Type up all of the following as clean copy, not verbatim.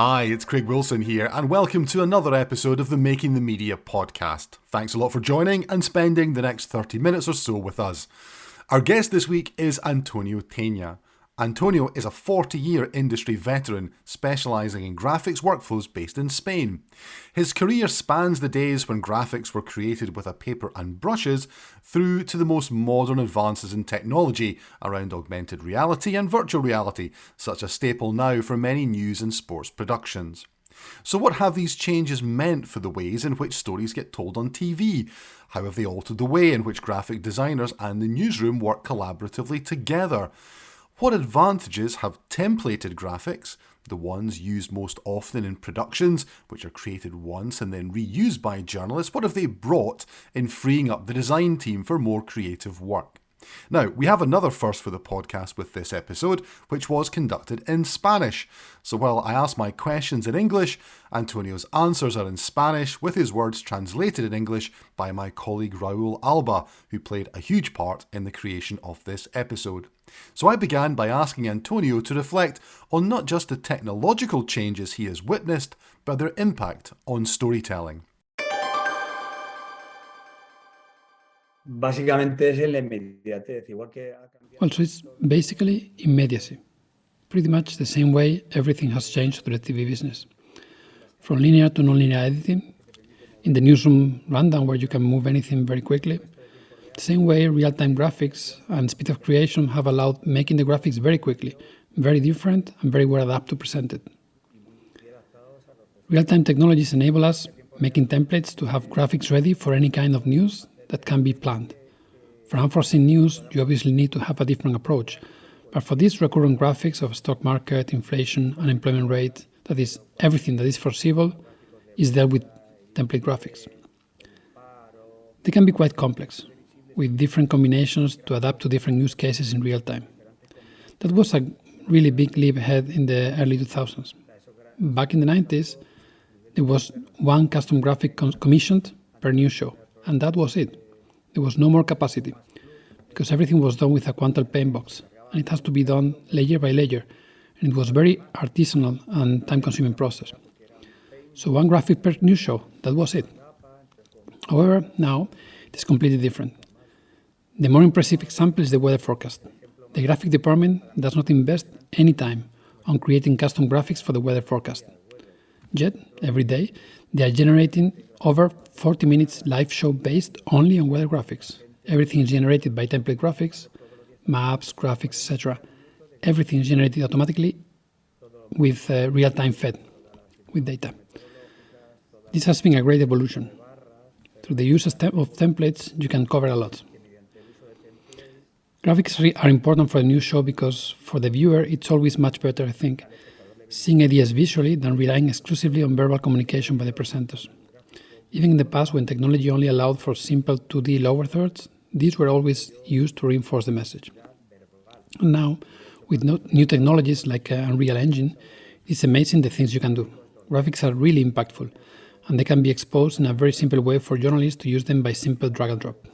Hi, it's Craig Wilson here, and welcome to another episode of the Making the Media podcast. Thanks a lot for joining and spending the next 30 minutes or so with us. Our guest this week is Antonio Tena. Antonio is a 40-year industry veteran specialising in graphics workflows based in Spain. His career spans the days when graphics were created with a paper and brushes through to the most modern advances in technology around augmented reality and virtual reality, such a staple now for many news and sports productions. So what have these changes meant for the ways in which stories get told on TV? How have they altered the way in which graphic designers and the newsroom work collaboratively together? What advantages have templated graphics, the ones used most often in productions, which are created once and then reused by journalists, what have they brought in freeing up the design team for more creative work? Now, we have another first for the podcast with this episode, which was conducted in Spanish. So while I ask my questions in English, Antonio's answers are in Spanish, with his words translated in English by my colleague Raul Alba, who played a huge part in the creation of this episode. So I began by asking Antonio to reflect on not just the technological changes he has witnessed, but their impact on storytelling. Well, so it's basically immediacy. Pretty much the same way everything has changed through the TV business. From linear to non-linear editing, in the newsroom rundown where you can move anything very quickly. The same way real-time graphics and speed of creation have allowed making the graphics very quickly, very different and very well adapted to present it. Real-time technologies enable us, making templates to have graphics ready for any kind of news that can be planned. For unforeseen news, you obviously need to have a different approach. But for these recurrent graphics of stock market, inflation, unemployment rate, that is, everything that is foreseeable, is dealt with template graphics. They can be quite complex, with different combinations to adapt to different use cases in real time. That was a really big leap ahead in the early 2000s. Back in the 90s, there was one custom graphic commissioned per news show, and that was it. There was no more capacity, because everything was done with a Quantal paint box, and it has to be done layer by layer, and it was very artisanal and time-consuming process. So one graphic per news show, that was it. However, now it is completely different. The more impressive example is the weather forecast. The graphic department does not invest any time on creating custom graphics for the weather forecast. Yet, every day, they are generating over 40 minutes live show based only on weather graphics. Everything is generated by template graphics, maps, graphics, etc. Everything is generated automatically with real-time fed, with data. This has been a great evolution. Through the use of templates, you can cover a lot. Graphics are important for a news show because for the viewer it's always much better, I think, seeing ideas visually than relying exclusively on verbal communication by the presenters. Even in the past, when technology only allowed for simple 2D lower thirds, these were always used to reinforce the message. And now, with new technologies like Unreal Engine, it's amazing the things you can do. Graphics are really impactful, and they can be exposed in a very simple way for journalists to use them by simple drag and drop.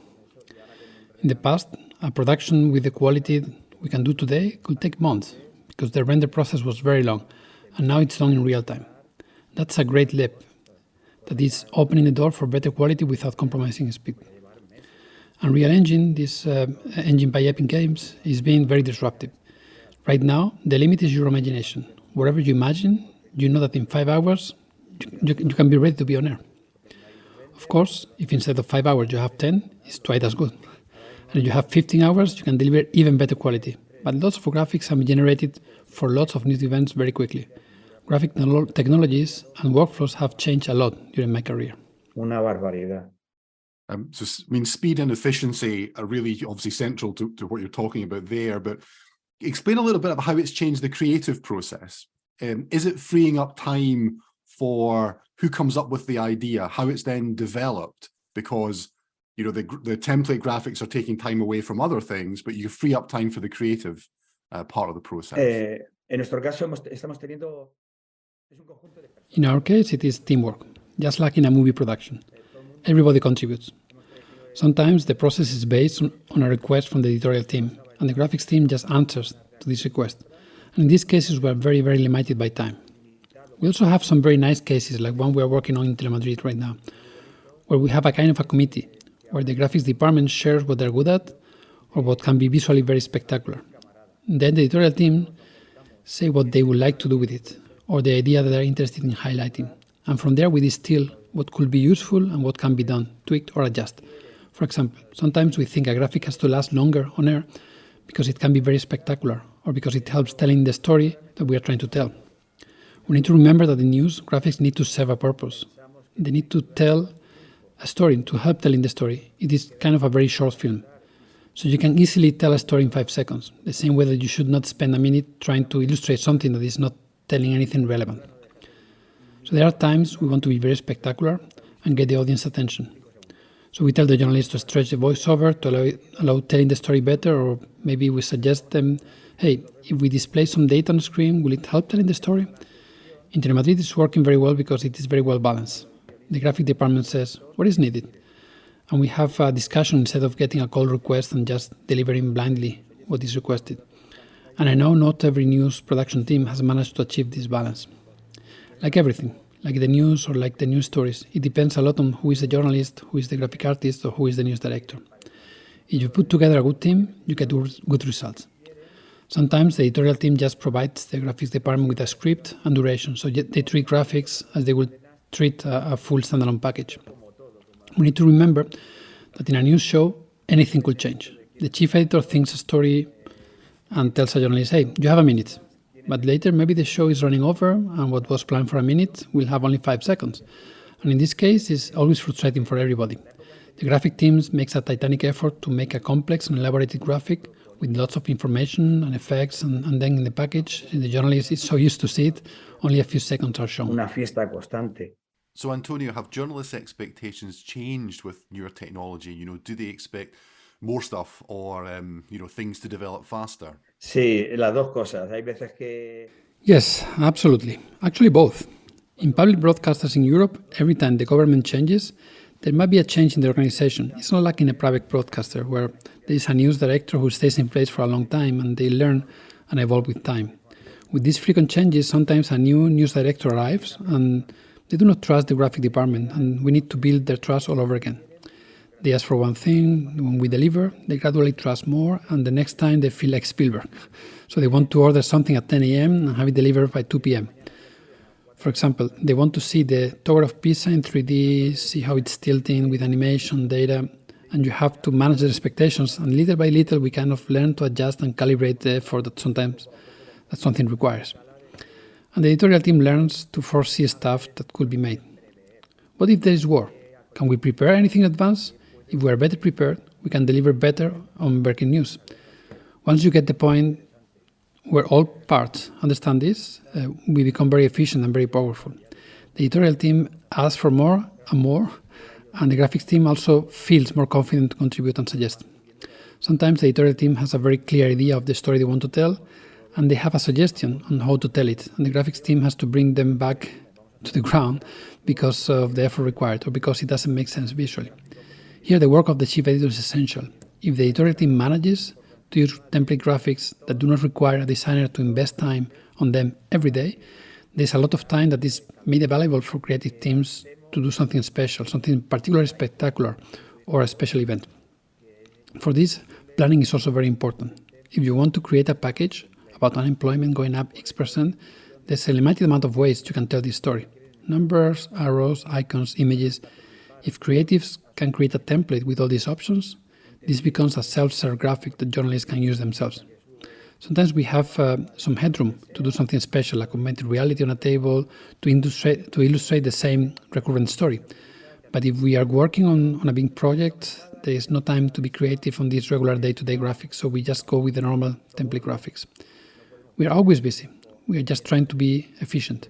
In the past, a production with the quality we can do today could take months, because the render process was very long, and now it's done in real time. That's a great leap. That is opening the door for better quality without compromising speed. Unreal Engine, this engine by Epic Games, is being very disruptive. Right now, the limit is your imagination. Whatever you imagine, you know that in 5 hours, you can be ready to be on air. Of course, if instead of 5 hours you have 10, it's twice as good. And if you have 15 hours, you can deliver even better quality. But lots of graphics can be generated for lots of news events very quickly. Graphic technologies and workflows have changed a lot during my career. Una barbaridad. Speed and efficiency are really obviously central to what you're talking about there, but explain a little bit about how it's changed the creative process. Is it freeing up time for who comes up with the idea, how it's then developed? Because the template graphics are taking time away from other things, but you free up time for the creative part of the process. In our case, it is teamwork, just like in a movie production. Everybody contributes. Sometimes the process is based on a request from the editorial team, and the graphics team just answers to this request. And in these cases, we are very, very limited by time. We also have some very nice cases, like one we are working on in Telemadrid right now, where we have a kind of a committee where the graphics department shares what they're good at or what can be visually very spectacular. Then the editorial team say what they would like to do with it, or the idea that they're interested in highlighting. And from there we distill what could be useful and what can be done, tweaked or adjust. For example, sometimes we think a graphic has to last longer on air because it can be very spectacular, or because it helps telling the story that we are trying to tell. We need to remember that in news, graphics need to serve a purpose. They need to tell a story, to help telling the story. It is kind of a very short film. So you can easily tell a story in 5 seconds, the same way that you should not spend a minute trying to illustrate something that is not telling anything relevant. So there are times we want to be very spectacular and get the audience attention. So we tell the journalists to stretch the voiceover to allow telling the story better, or maybe we suggest them, hey, if we display some data on the screen, will it help telling the story? In Telemadrid, it's working very well because it is very well balanced. The graphic department says what is needed, and we have a discussion instead of getting a call request and just delivering blindly what is requested. And I know not every news production team has managed to achieve this balance. Like everything, like the news or like the news stories, it depends a lot on who is the journalist, who is the graphic artist, or who is the news director. If you put together a good team, you get good results. Sometimes the editorial team just provides the graphics department with a script and duration, so they treat graphics as they would treat a full standalone package. We need to remember that in a news show, anything could change. The chief editor thinks a story and tells a journalist, hey, you have a minute. But later, maybe the show is running over, and what was planned for a minute will have only 5 seconds. And in this case, it's always frustrating for everybody. The graphic teams makes a titanic effort to make a complex and elaborated graphic with lots of information and effects, and then in the package, the journalist is so used to see it, only a few seconds are shown. Una fiesta constante. So, Antonio, have journalists' expectations changed with newer technology? Do they expect more stuff or, things to develop faster? Sí, las dos cosas. Hay veces que... Yes, absolutely. Actually, both. In public broadcasters in Europe, every time the government changes, there might be a change in the organization. It's not like in a private broadcaster where there is a news director who stays in place for a long time and they learn and evolve with time. With these frequent changes, sometimes a new news director arrives and they do not trust the graphic department, and we need to build their trust all over again. They ask for one thing, when we deliver, they gradually trust more, and the next time they feel like Spielberg. So they want to order something at 10 a.m. and have it delivered by 2 p.m. For example, they want to see the Tower of Pisa in 3D, see how it's tilting with animation, data, and you have to manage their expectations, and little by little we kind of learn to adjust and calibrate the effort that sometimes that something requires. And the editorial team learns to foresee stuff that could be made. What if there is war? Can we prepare anything in advance? If we are better prepared, we can deliver better on breaking news. Once you get the point where all parts understand this, we become very efficient and very powerful. The editorial team asks for more and more, and the graphics team also feels more confident to contribute and suggest. Sometimes the editorial team has a very clear idea of the story they want to tell, and they have a suggestion on how to tell it, and the graphics team has to bring them back to the ground because of the effort required or because it doesn't make sense visually. Here the work of the chief editor is essential. If the editorial team manages to use template graphics that do not require a designer to invest time on them every day, there's a lot of time that is made available for creative teams to do something special, something particularly spectacular, or a special event. For this, planning is also very important. If you want to create a package about unemployment going up X%, there's a limited amount of ways you can tell this story. Numbers, arrows, icons, images. If creatives can create a template with all these options, this becomes a self-serve graphic that journalists can use themselves. Sometimes we have some headroom to do something special, like augmented reality on a table, to illustrate the same recurrent story. But if we are working on a big project, there is no time to be creative on these regular day-to-day graphics, so we just go with the normal template graphics. We are always busy. We are just trying to be efficient.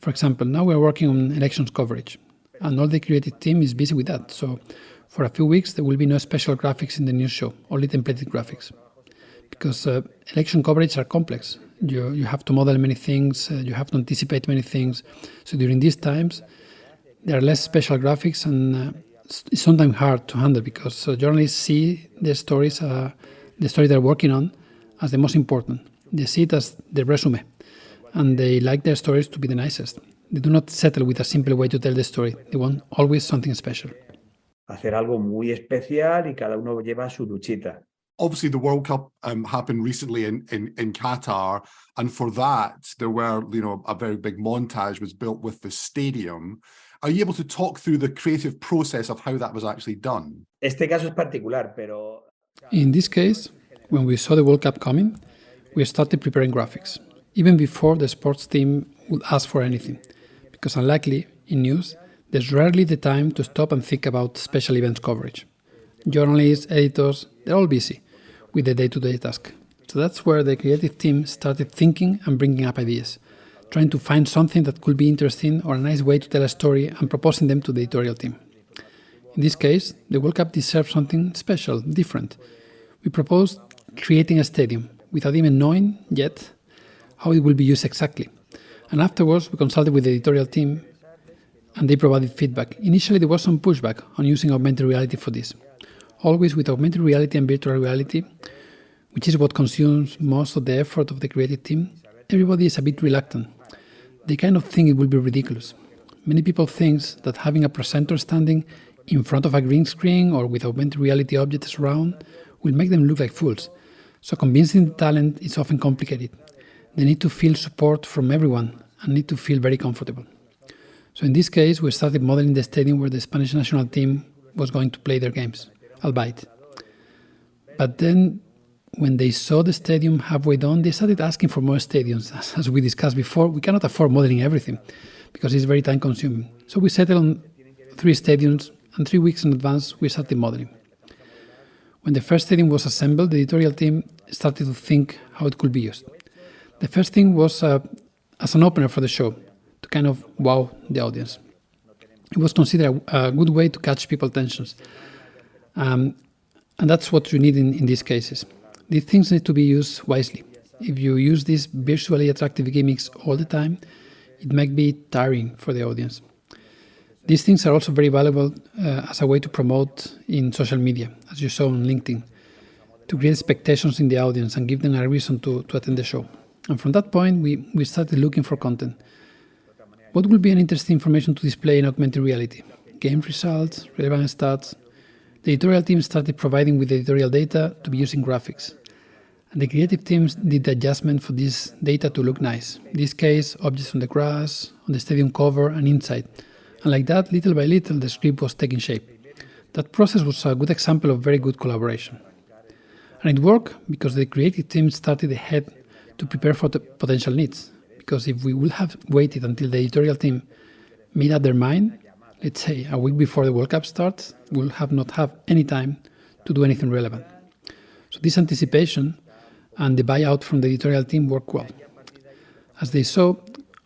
For example, now we are working on elections coverage, and all the creative team is busy with that. So for a few weeks, there will be no special graphics in the news show, only templated graphics. Because election coverage are complex. You have to model many things, you have to anticipate many things. So during these times, there are less special graphics, and it's sometimes hard to handle because journalists see the story they're working on as the most important. They see it as the resume. and they like their stories to be the nicest. They do not settle with a simple way to tell the story. They want always something special. Hacer algo muy especial y cada uno lleva su luchita. Obviously, the World Cup happened recently in Qatar, and for that there were, a very big montage was built with the stadium. Are you able to talk through the creative process of how that was actually done? Este caso es particular, pero In this case, when we saw the World Cup coming, we started preparing graphics, even before the sports team would ask for anything. Because unlikely, in news, there's rarely the time to stop and think about special events coverage. Journalists, editors, they're all busy with the day-to-day task. So that's where the creative team started thinking and bringing up ideas, trying to find something that could be interesting or a nice way to tell a story and proposing them to the editorial team. In this case, the World Cup deserves something special, different. We proposed creating a stadium without even knowing yet how it will be used exactly. And afterwards, we consulted with the editorial team and they provided feedback. Initially, there was some pushback on using augmented reality for this. Always with augmented reality and virtual reality, which is what consumes most of the effort of the creative team, everybody is a bit reluctant. They kind of think it will be ridiculous. Many people think that having a presenter standing in front of a green screen or with augmented reality objects around will make them look like fools. So convincing the talent is often complicated. They need to feel support from everyone and need to feel very comfortable. So in this case, we started modeling the stadium where the Spanish national team was going to play their games, albeit. But then, when they saw the stadium halfway done, they started asking for more stadiums. As we discussed before, we cannot afford modeling everything because it's very time-consuming. So we settled on 3 stadiums, and 3 weeks in advance, we started modeling. When the first stadium was assembled, the editorial team started to think how it could be used. The first thing was as an opener for the show, to kind of wow the audience. It was considered a good way to catch people's attentions. And that's what you need in these cases. These things need to be used wisely. If you use these visually attractive gimmicks all the time, it might be tiring for the audience. These things are also very valuable as a way to promote in social media, as you saw on LinkedIn, to create expectations in the audience and give them a reason to attend the show. And from that point, we started looking for content. What will be an interesting information to display in augmented reality? Game results, relevant stats. The editorial team started providing with editorial data to be used in graphics. And the creative teams did the adjustment for this data to look nice. In this case, objects on the grass, on the stadium cover, and inside. And like that, little by little, the script was taking shape. That process was a good example of very good collaboration. And it worked because the creative team started ahead to prepare for the potential needs. Because if we would have waited until the editorial team made up their mind, let's say a week before the World Cup starts, we'll not have any time to do anything relevant. So this anticipation and the buyout from the editorial team worked well. As they saw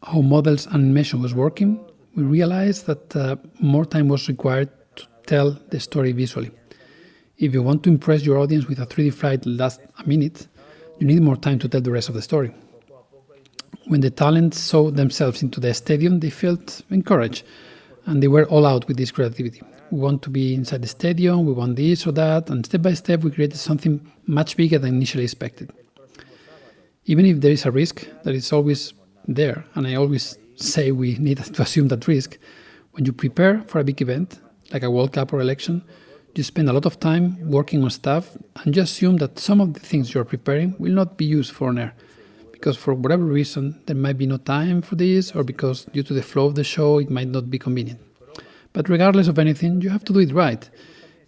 how models and animation was working, we realized that more time was required to tell the story visually. If you want to impress your audience with a 3D flight that lasts a minute, you need more time to tell the rest of the story. When the talent saw themselves into the stadium, they felt encouraged, and they were all out with this creativity. We want to be inside the stadium, we want this or that, and step by step we created something much bigger than initially expected. Even if there is a risk that is always there, and I always say we need to assume that risk, when you prepare for a big event, like a World Cup or election, you spend a lot of time working on stuff and you assume that some of the things you're preparing will not be used for on air. Because for whatever reason, there might be no time for this, or because due to the flow of the show, it might not be convenient. But regardless of anything, you have to do it right.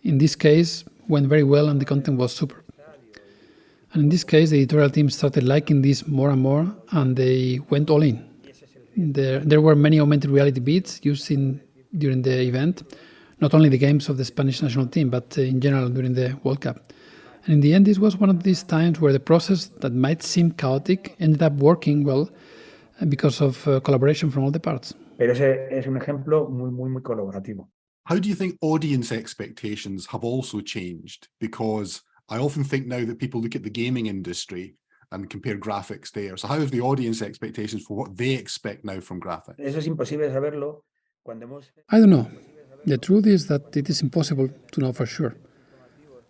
In this case, went very well and the content was super. And in this case, the editorial team started liking this more and more, and they went all in. There were many augmented reality beats used during the event, not only the games of the Spanish national team, but in general during the World Cup. And in the end, this was one of these times where the process that might seem chaotic ended up working well because of collaboration from all the parts. Pero ese es un ejemplo muy colaborativo. How do you think audience expectations have also changed? Because I often think now that people look at the gaming industry and compare graphics there. So how have the audience expectations for what they expect now from graphics? Eso es imposible saberlo cuando hemos... I don't know. The truth is that it is impossible to know for sure.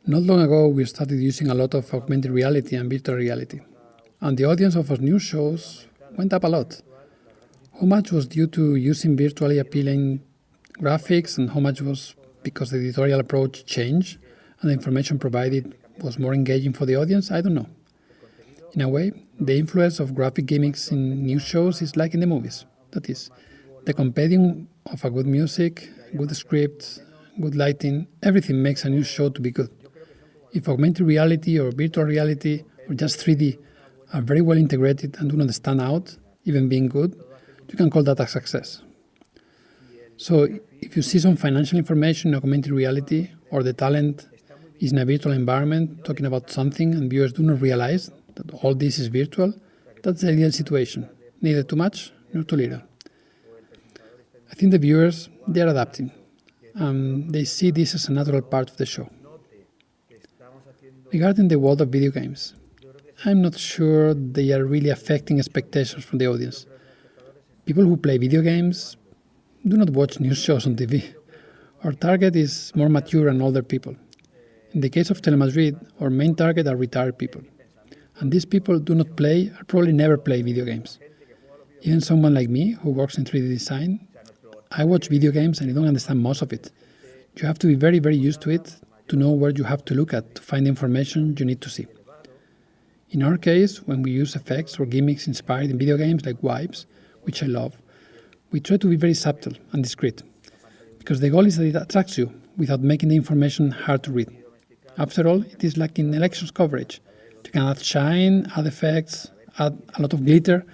Not long ago, we started using a lot of augmented reality and virtual reality. And the audience of our new shows went up a lot. How much was due to using virtually appealing graphics and how much was because the editorial approach changed and the information provided was more engaging for the audience? I don't know. In a way, the influence of graphic gimmicks in news shows is like in the movies. That is, the compendium of a good music, good script, good lighting, everything makes a news show to be good. If augmented reality or virtual reality or just 3D are very well integrated and do not stand out, even being good, you can call that a success. So if you see some financial information in augmented reality or the talent is in a virtual environment talking about something and viewers do not realize that all this is virtual, that's the ideal situation. Neither too much nor too little. I think the viewers, they are adapting. They see this as a natural part of the show. Regarding the world of video games, I'm not sure they are really affecting expectations from the audience. People who play video games do not watch news shows on TV. Our target is more mature and older people. In the case of Telemadrid, our main target are retired people. And these people do not play or probably never play video games. Even someone like me, who works in 3D design, I watch video games and I don't understand most of it. You have to be very, very used to it to know where you have to look at to find the information you need to see. In our case, when we use effects or gimmicks inspired in video games like wipes, which I love, we try to be very subtle and discreet, because the goal is that it attracts you without making the information hard to read. After all, it is like in elections coverage. You can add shine, add effects, add a lot of glitter,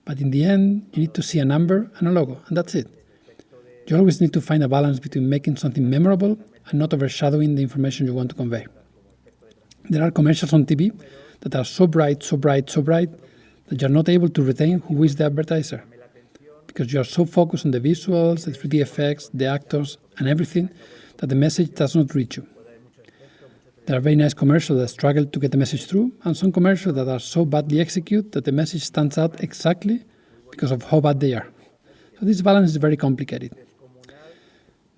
but in the end, you need to see a number and a logo, and that's it. You always need to find a balance between making something memorable and not overshadowing the information you want to convey. There are commercials on TV that are so bright, that you're not able to retain who is the advertiser, because you are so focused on the visuals, the 3D effects, the actors, and everything, that the message does not reach you. There are very nice commercials that struggle to get the message through, and some commercials that are so badly executed that the message stands out exactly because of how bad they are. So this balance is very complicated.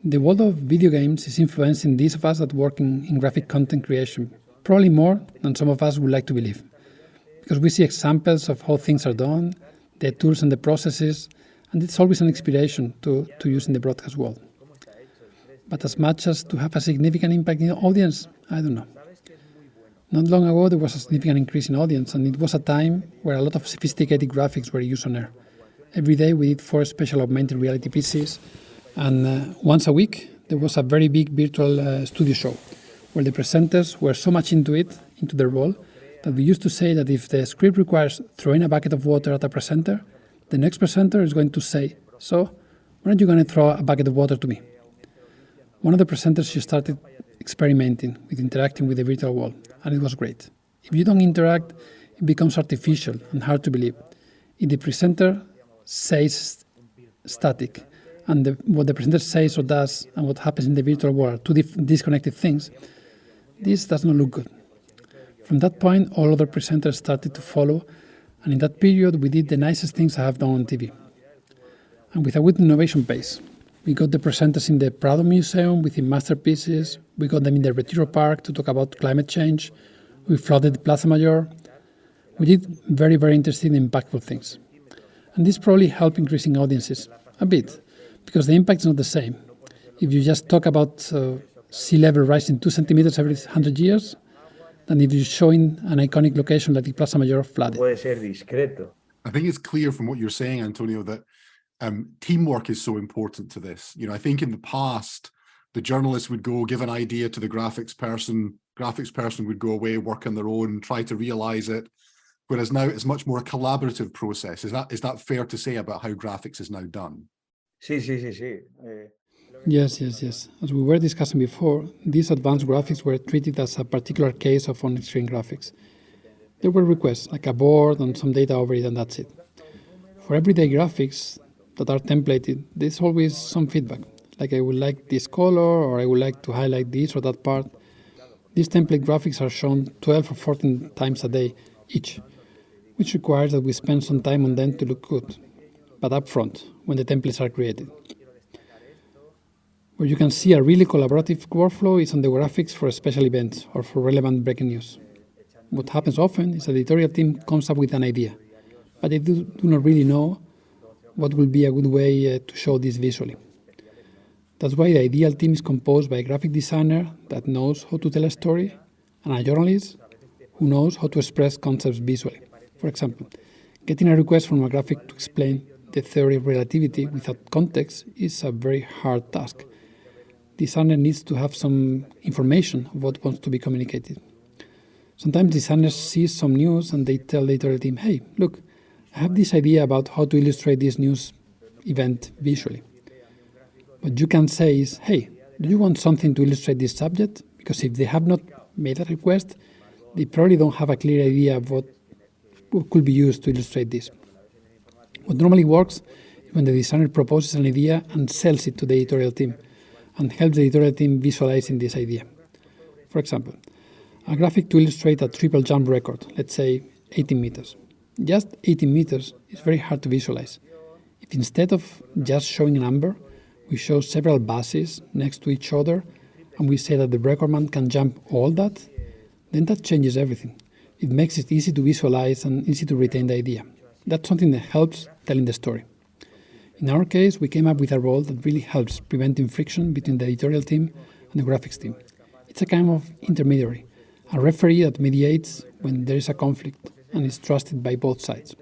The world of video games is influencing those of us that work in graphic content creation, probably more than some of us would like to believe, because we see examples of how things are done, the tools and the processes, and it's always an inspiration to use in the broadcast world. But as much as to have a significant impact in the audience, I don't know. Not long ago, there was a significant increase in audience, and it was a time where a lot of sophisticated graphics were used on air. Every day we did 4 special augmented reality pieces, and once a week there was a very big virtual studio show, where the presenters were so much into their role, that we used to say that if the script requires throwing a bucket of water at a presenter, the next presenter is going to say, "So, when are you going to throw a bucket of water to me?" One of the presenters, she started experimenting with interacting with the virtual world, and it was great. If you don't interact, it becomes artificial and hard to believe. If the presenter says static, and what the presenter says or does and what happens in the virtual world are two disconnected things, this does not look good. From that point, all other presenters started to follow, and in that period, we did the nicest things I have done on TV. And with a good innovation pace. We got the presenters in the Prado Museum with their masterpieces. We got them in the Retiro Park to talk about climate change. We flooded the Plaza Mayor. We did very, very interesting and impactful things. And this probably helped increasing audiences a bit, because the impact is not the same. If you just talk about sea level rising 2 centimeters every 100 years, than if you're showing an iconic location like the Plaza Mayor flooded. Puede ser discreto. I think it's clear from what you're saying, Antonio, that teamwork is so important to this. You know, I think in the past, the journalist would go give an idea to the graphics person would go away, work on their own, try to realize it. Whereas now it's much more a collaborative process. Is that fair to say about how graphics is now done? Sí. Yes. As we were discussing before, these advanced graphics were treated as a particular case of on-screen graphics. There were requests, like a board and some data over it, and that's it. For everyday graphics that are templated, there's always some feedback, like I would like this color, or I would like to highlight this or that part. These template graphics are shown 12 or 14 times a day each, which requires that we spend some time on them to look good, but upfront, when the templates are created. Where you can see a really collaborative workflow is on the graphics for special events or for relevant breaking news. What happens often is the editorial team comes up with an idea, but they do not really know what will be a good way to show this visually. That's why the ideal team is composed by a graphic designer that knows how to tell a story and a journalist who knows how to express concepts visually. For example, getting a request from a graphic to explain the theory of relativity without context is a very hard task. The designer needs to have some information of what wants to be communicated. Sometimes designers see some news and they tell the editorial team, hey, look, I have this idea about how to illustrate this news event visually. What you can say is, hey, do you want something to illustrate this subject? Because if they have not made a request, they probably don't have a clear idea of what could be used to illustrate this. What normally works is when the designer proposes an idea and sells it to the editorial team and helps the editorial team visualizing this idea. For example, a graphic to illustrate a triple jump record, let's say 18 meters. Just 18 meters is very hard to visualize. If instead of just showing a number, we show several bases next to each other and we say that the recordman can jump all that, then that changes everything. It makes it easy to visualize and easy to retain the idea. That's something that helps telling the story. In our case, we came up with a role that really helps preventing friction between the editorial team and the graphics team. It's a kind of intermediary, a referee that mediates when there is a conflict and is trusted by both sides.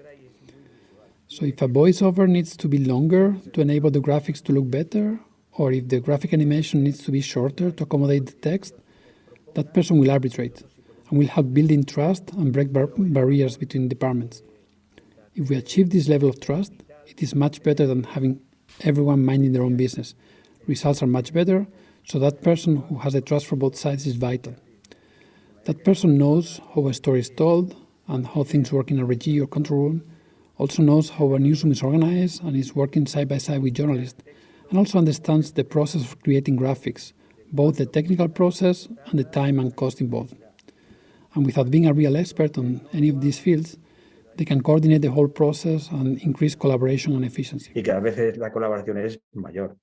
So if a voiceover needs to be longer to enable the graphics to look better, or if the graphic animation needs to be shorter to accommodate the text, that person will arbitrate and will help building trust and break barriers between departments. If we achieve this level of trust, it is much better than having everyone minding their own business. Results are much better, so that person who has the trust for both sides is vital. That person knows how a story is told and how things work in a regie or control room, also knows how a newsroom is organized and is working side by side with journalists, and also understands the process of creating graphics, both the technical process and the time and cost involved. And without being a real expert on any of these fields, they can coordinate the whole process and increase collaboration and efficiency. Y cada vez la colaboración es mayor.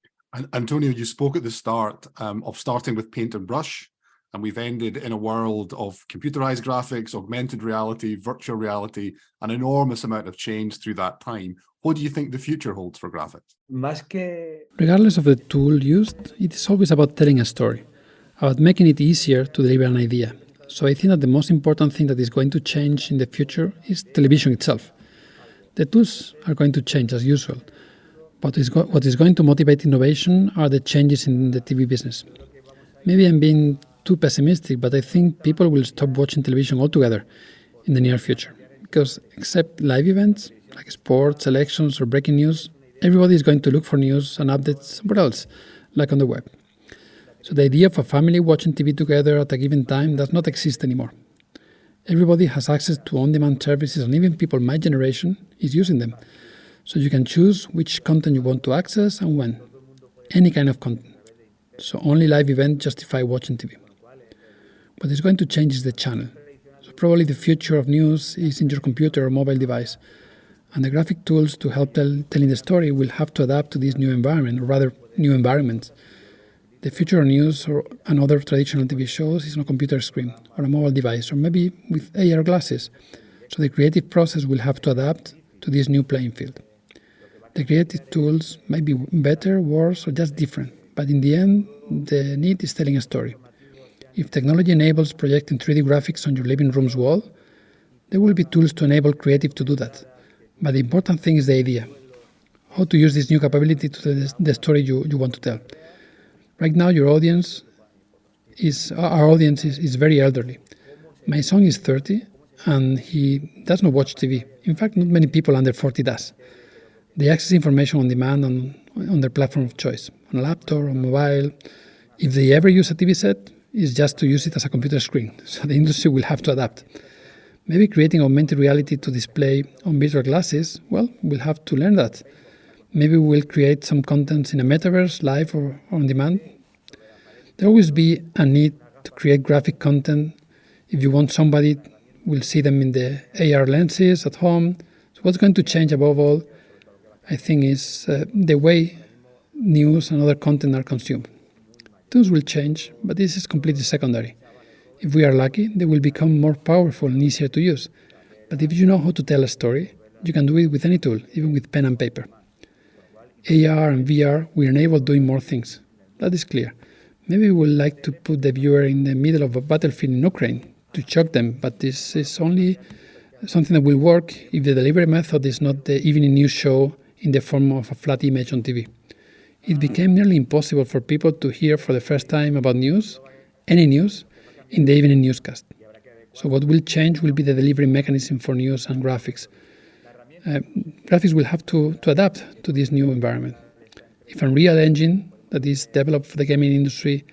Antonio, you spoke at the start of starting with paint and brush, and we've ended in a world of computerized graphics, augmented reality, virtual reality, an enormous amount of change through that time. What do you think the future holds for graphics? Regardless of the tool used, it is always about telling a story, about making it easier to deliver an idea. So I think that the most important thing that is going to change in the future is television itself. The tools are going to change as usual, but what is going to motivate innovation are the changes in the TV business. Maybe I'm being too pessimistic, but I think people will stop watching television altogether in the near future. Because except live events, like sports, elections, or breaking news, everybody is going to look for news and updates somewhere else, like on the web. So the idea of a family watching TV together at a given time does not exist anymore. Everybody has access to on-demand services, and even people my generation is using them. So you can choose which content you want to access and when. Any kind of content. So only live events justify watching TV. What is going to change is the channel. So probably the future of news is in your computer or mobile device. And the graphic tools to help telling the story will have to adapt to this new environment, or rather new environments. The future of news and other traditional TV shows is on a computer screen or a mobile device, or maybe with AR glasses. So the creative process will have to adapt to this new playing field. The creative tools might be better, worse, or just different, but in the end, the need is telling a story. If technology enables projecting 3D graphics on your living room's wall, there will be tools to enable creative to do that. But the important thing is the idea, how to use this new capability to tell the story you want to tell. Right now, our audience is very elderly. My son is 30, and he does not watch TV. In fact, not many people under 40 does. They access information on demand on their platform of choice, on a laptop or mobile. If they ever use a TV set, it's just to use it as a computer screen. So the industry will have to adapt. Maybe creating augmented reality to display on virtual glasses, well, we'll have to learn that. Maybe we'll create some content in a metaverse, live or on demand. There will always be a need to create graphic content. If you want somebody, will see them in the AR lenses at home. So what's going to change above all, I think, is the way news and other content are consumed. Tools will change, but this is completely secondary. If we are lucky, they will become more powerful and easier to use. But if you know how to tell a story, You can do it with any tool, even with pen and paper. AR and VR will enable doing more things. That is clear. Maybe we would like to put the viewer in the middle of a battlefield in Ukraine to shock them, but this is only something that will work if the delivery method is not the evening news show in the form of a flat image on TV. It became nearly impossible for people to hear for the first time about news, any news, in the evening newscast. So what will change will be the delivery mechanism for news and graphics. Graphics will have to adapt to this new environment. If Unreal Engine, that is developed for the gaming industry,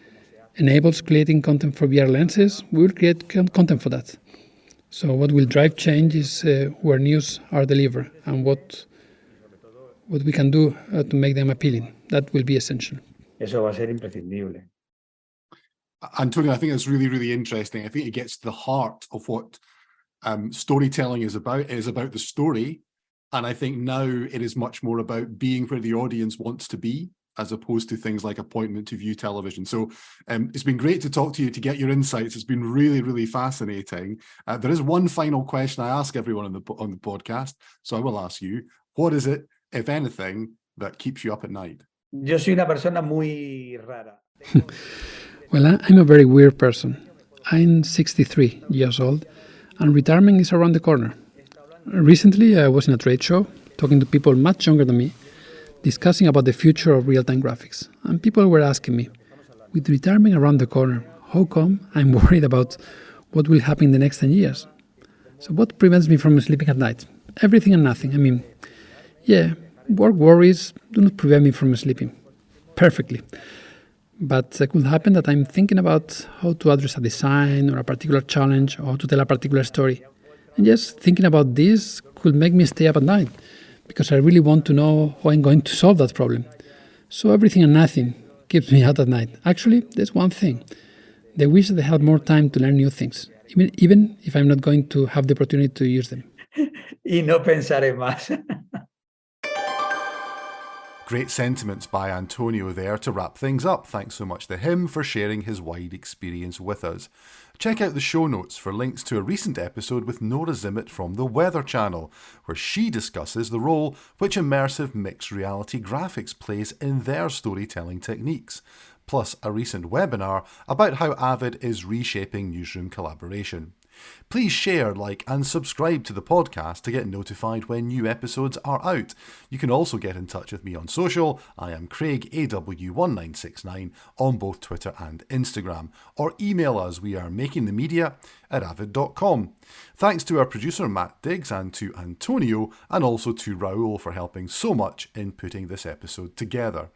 enables creating content for VR lenses, we will create content for that. So what will drive change is where news are delivered and what we can do to make them appealing. That will be essential. Eso va a ser imprescindible. Antonio, I think that's really, really interesting. I think it gets to the heart of what storytelling is about. It is about the story. And I think now it is much more about being where the audience wants to be, as opposed to things like appointment to view television. So it's been great to talk to you, to get your insights. It's been really, really fascinating. There is one final question I ask everyone on the podcast. So I will ask you, what is it, if anything, that keeps you up at night? Yo soy una persona muy rara. Well, I'm a very weird person. I'm 63 years old, and retirement is around the corner. Recently, I was in a trade show, talking to people much younger than me, discussing about the future of real-time graphics. And people were asking me, with retirement around the corner, how come I'm worried about what will happen in the next 10 years? So what prevents me from sleeping at night? Everything and nothing. I mean, yeah, work worries do not prevent me from sleeping perfectly. But it could happen that I'm thinking about how to address a design or a particular challenge or how to tell a particular story. And just thinking about this could make me stay up at night because I really want to know how I'm going to solve that problem. So everything and nothing keeps me out at night. Actually, there's one thing. The wish that I had more time to learn new things, even if I'm not going to have the opportunity to use them. Y no pensaré más. Great sentiments by Antonio there to wrap things up. Thanks so much to him for sharing his wide experience with us. Check out the show notes for links to a recent episode with Nora Zimmett from the Weather Channel, where she discusses the role which immersive mixed reality graphics plays in their storytelling techniques, plus a recent webinar about how Avid is reshaping newsroom collaboration. Please share, like and subscribe to the podcast to get notified when new episodes are out. You can also get in touch with me on social. I am Craig AW1969 on both Twitter and Instagram, or email us. We are makingthemedia@avid.com. Thanks to our producer Matt Diggs and to Antonio, and also to Raul for helping so much in putting this episode together.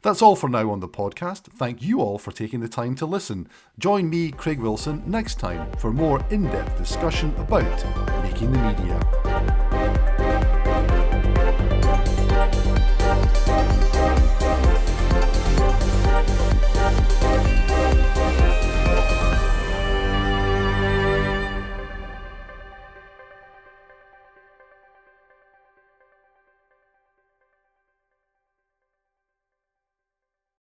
That's all for now on the podcast. Thank you all for taking the time to listen. Join me, Craig Wilson, next time for more in-depth discussion about making the media.